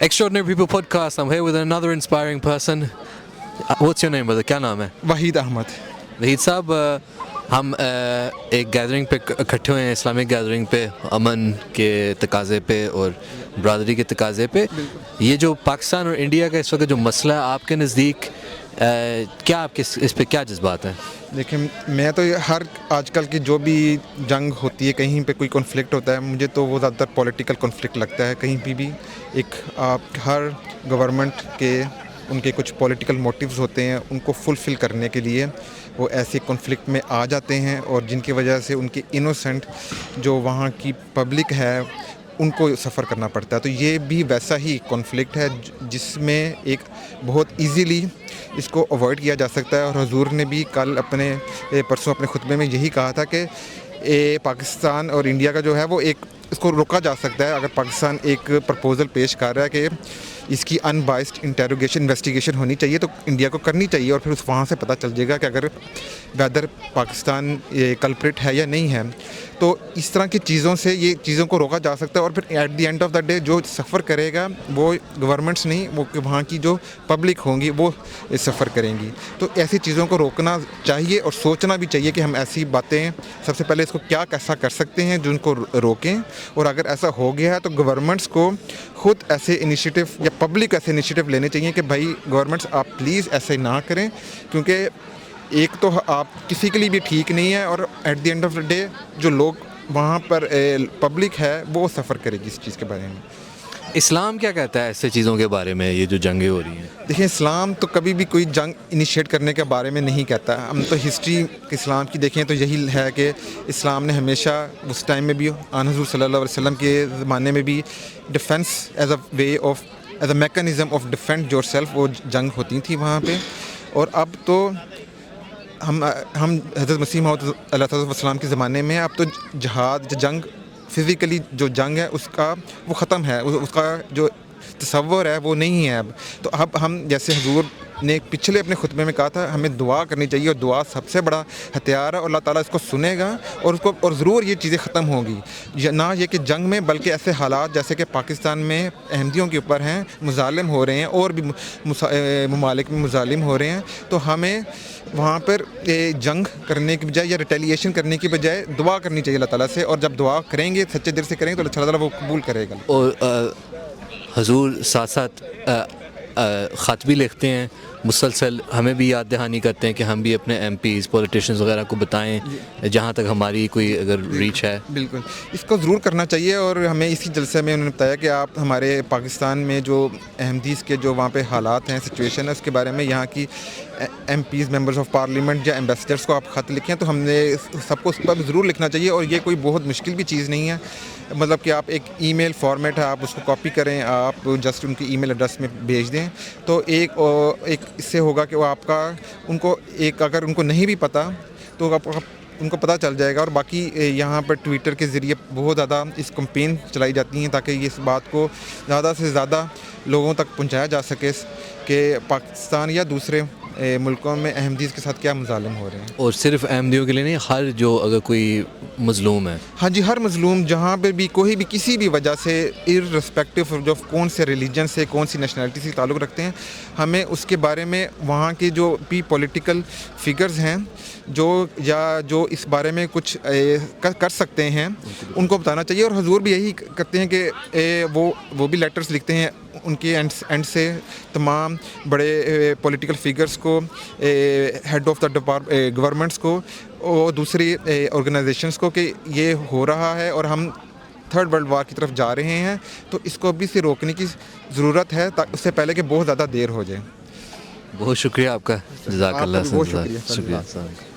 Extraordinary People podcast. I'm here with another inspiring person. What's your name, brother? کیا نام ہے؟ وحید احمد. وحید صاحب، ہم ایک گیدرنگ پہ اکٹھے ہوئے ہیں، اسلامک گیدرنگ پہ، امن کے تقاضے پہ اور برادری کے تقاضے پہ. یہ جو پاکستان اور انڈیا کا اس وقت جو مسئلہ ہے، آپ کے نزدیک کیا آپ کے اس پہ کیا جذبات ہیں؟ دیکھیں، میں تو ہر آج کل کی جو بھی جنگ ہوتی ہے، کہیں پہ کوئی کنفلکٹ ہوتا ہے، مجھے تو وہ زیادہ تر پولیٹیکل کنفلکٹ لگتا ہے. کہیں بھی ایک آپ ہر گورنمنٹ کے ان کے کچھ پولیٹیکل موٹیوز ہوتے ہیں، ان کو فلفل کرنے کے لیے وہ ایسے کنفلکٹ میں آ جاتے ہیں، اور جن کی وجہ سے ان کی انوسنٹ جو وہاں کی پبلک ہے ان کو سفر کرنا پڑتا ہے. تو یہ بھی ویسا ہی کنفلکٹ ہے جس میں ایک بہت ایزیلی اس کو اوائڈ کیا جا سکتا ہے. اور حضور نے بھی کل پرسوں اپنے خطبے میں یہی کہا تھا کہ پاکستان اور انڈیا کا جو ہے وہ ایک اس کو روکا جا سکتا ہے. اگر پاکستان ایک پرپوزل پیش کر رہا ہے کہ اس کی ان بائسڈ انویسٹیگیشن ہونی چاہیے، تو انڈیا کو کرنی چاہیے، اور پھر وہاں سے پتہ چل جائے گا کہ اگر ویدر پاکستان کلپریٹ ہے یا نہیں ہے. تو اس طرح کی چیزوں سے یہ چیزوں کو روکا جا سکتا ہے. اور پھر at the end of the day جو سفر کرے گا وہ گورنمنٹس نہیں، وہ وہاں کی جو پبلک ہوں گی وہ سفر کریں گی. تو ایسی چیزوں کو روکنا چاہیے اور سوچنا بھی چاہیے کہ ہم ایسی باتیں سب سے پہلے اس کو کیا کیسا کر سکتے ہیں جن کو روکیں. اور اگر ایسا ہو گیا ہے تو گورنمنٹس کو خود ایسے انیشیٹو یا پبلک ایسے انیشیٹو لینے چاہیے کہ بھائی گورنمنٹس آپ پلیز ایسے نہ کریں، کیونکہ ایک تو آپ کسی کے لیے بھی ٹھیک نہیں ہے، اور at the end of the day جو لوگ وہاں پر پبلک ہے وہ سفر کرے گی اس چیز کے بارے میں. اسلام کیا کہتا ہے ایسے چیزوں کے بارے میں، یہ جو جنگیں ہو رہی ہیں؟ دیکھیں، اسلام تو کبھی بھی کوئی جنگ انیشیٹ کرنے کے بارے میں نہیں کہتا. ہم تو ہسٹری اسلام کی دیکھیں تو یہی ہے کہ اسلام نے ہمیشہ اس ٹائم میں بھی آن حضور صلی اللہ علیہ وسلم کے زمانے میں بھی defence as a mechanism of defend your self وہ جنگ ہوتی تھی وہاں پہ. اور اب تو ہم حضرت مسیح موعود علیہ السلام کے زمانے میں اب تو جہاد جنگ فزیکلی جو جنگ ہے اس کا وہ ختم ہے، اس کا جو تصور ہے وہ نہیں ہے اب. تو اب ہم جیسے حضور نے پچھلے اپنے خطبے میں کہا تھا ہمیں دعا کرنی چاہیے، اور دعا سب سے بڑا ہتھیار ہے، اور اللہ تعالیٰ اس کو سنے گا اور ضرور یہ چیزیں ختم ہوں گی. نہ یہ کہ جنگ میں بلکہ ایسے حالات جیسے کہ پاکستان میں احمدیوں کے اوپر ہیں، مظالم ہو رہے ہیں، اور بھی ممالک میں مظالم ہو رہے ہیں. تو ہمیں وہاں پر جنگ کرنے کی بجائے یا ریٹیلیشن کرنے کی بجائے دعا کرنی چاہیے اللہ تعالیٰ سے. اور جب دعا کریں گے سچے دل سے کریں گے تو اللہ تعالیٰ وہ قبول کرے گا. اور حضور ساتھ ساتھ خط بھی لکھتے ہیں مسلسل، ہمیں بھی یاد دہانی کرتے ہیں کہ ہم بھی اپنے ایم پیز پولیٹیشنز وغیرہ کو بتائیں جہاں تک ہماری کوئی اگر ریچ ہے. بالکل اس کو ضرور کرنا چاہیے. اور ہمیں اسی جلسے میں انہوں نے بتایا کہ آپ ہمارے پاکستان میں جو احمدیز کے جو وہاں پہ حالات ہیں، سچویشن ہے، اس کے بارے میں یہاں کی MPs members of parliament یا ایمبیسڈرس کو آپ خط لکھیں. تو ہم نے سب کو اس پر ضرور لکھنا چاہیے. اور یہ کوئی بہت مشکل بھی چیز نہیں ہے، مطلب کہ آپ ایک ای میل فارمیٹ ہے، آپ اس کو کاپی کریں، آپ جسٹ ان کی ای میل ایڈریس میں بھیج دیں. تو ایک اس سے ہوگا کہ وہ آپ کا ان کو ایک اگر ان کو نہیں بھی پتہ تو ان کو پتہ چل جائے گا. اور باقی یہاں پر ٹویٹر کے ذریعے بہت زیادہ اس کمپین چلائی جاتی ہیں تاکہ یہ اس بات کو زیادہ سے زیادہ لوگوں تک پہنچایا جا سکے کہ پاکستان یا دوسرے ملکوں میں احمدیز کے ساتھ کیا مظالم ہو رہے ہیں. اور صرف احمدیوں کے لیے نہیں، ہر جو اگر کوئی مظلوم ہے، ہاں جی، ہر مظلوم جہاں پہ بھی کوئی بھی کسی بھی وجہ سے ارسپیکٹو جو کون سے ریلیجن سے کون سی نیشنلٹی سے تعلق رکھتے ہیں، ہمیں اس کے بارے میں وہاں کے جو بھی پولیٹیکل فگرز ہیں جو اس بارے میں کچھ کر سکتے ہیں ان کو بتانا چاہیے. اور حضور بھی یہی کرتے ہیں کہ وہ بھی لیٹرز لکھتے ہیں ان کے اینڈ سے تمام بڑے پولیٹیکل فگرز کو، ہیڈ آف دا گورنمنٹس کو اور دوسری آرگنائزیشنس کو کہ یہ ہو رہا ہے اور ہم تھرڈ ورلڈ وار کی طرف جا رہے ہیں. تو اس کو ابھی سے روکنے کی ضرورت ہے اس سے پہلے کہ بہت زیادہ دیر ہو جائے. بہت شکریہ آپ کا، جزاک اللہ. بہت شکریہ. شکریہ.